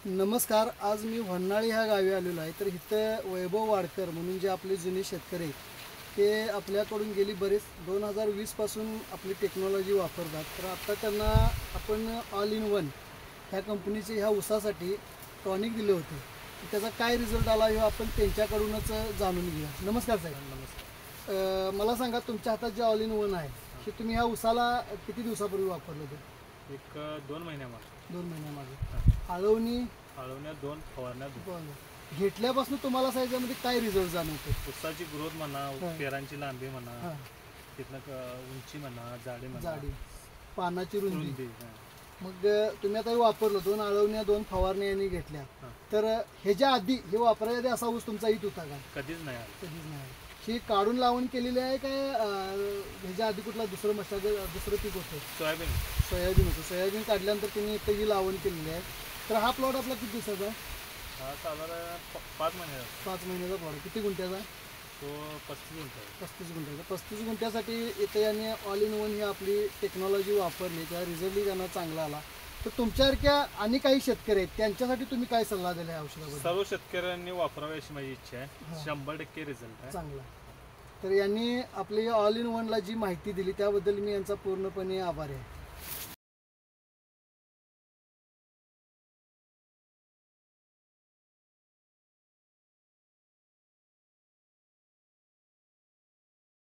नमस्कार. आज मी व्हन्नाळी ह्या गावी आलेलो आहे. तर इथं वैभव वाडकर म्हणून जे आपले जुने शेतकरी आहेत, ते आपल्याकडून गेली बरेच 2020पासून आपली टेक्नॉलॉजी वापरतात. तर आत्ता त्यांना आपण ऑल इन वन ह्या कंपनीचे ह्या ऊसासाठी टॉनिक दिले होते. तर त्याचा काय रिझल्ट आला हे आपण त्यांच्याकडूनच जाणून घेऊया. नमस्कार साहेब. नमस्कार. मला सांगा, तुमच्या हातात जे ऑल इन वन आहे हे तुम्ही ह्या ऊसाला किती दिवसापूर्वी वापरलं होतं? एक 2 महिन्यामागे 2 महिन्यामागे. आळवणी आळवण्यात 2 फवारण्यात 2. घेतल्यापासून तुम्हाला साईजमध्ये काय रिझल्ट जाणवतो? ऊसाची ग्रोथ म्हणा, हां. पेरांची लांबी म्हणा, हां, तिथनं उंची म्हणा, जाडी म्हणा, जाडी, पानाची रुंदी. रुंदी. मग तुम्ही आता हे वापरलं, 2 आळवण्या 2 फवारण्या यांनी घेतल्या. हां. तर ह्याच्या आधी, हे वापरायच्या आधी असा ऊस तुमचा येत होता का? कधीच नाही आलं. कधीच नाही. ही काढून लावण केलेली आहे काय? ह्याच्या आधी कुठला दुसरं दुसरं पीक होतं? सोयाबीन सोयाबीन होतं. सोयाबीन काढल्यानंतर त्यांनी इथं ही लावण केलेली आहे. तर हा प्लॉट आपला किती दिवसाचा आहे? हा साधारण 5 महिन्याचा. 5 महिन्याचा प्लॉट. किती गुंठ्याचा आहे? तो 35 गुंठ आहे. 35 गुंठ्याचा. 35 गुंठ्यासाठी इथे यांनी ऑल इन वन ही आपली टेक्नॉलॉजी वापरली, त्या रिझल्टही त्यांना चांगला आला. तर तुमच्यासारख्या आणि काही शेतकरी आहेत, त्यांच्यासाठी तुम्ही काय सल्ला दिला या औषधाबद्दल? सर्व शेतकऱ्यांनी वापरावे अशी माझी इच्छा आहे. हां. 100% रिझल्ट आहे. चांगला. तर यांनी आपली ऑल इन वनला जी माहिती दिली त्याबद्दल मी यांचा पूर्णपणे आभारी आहे.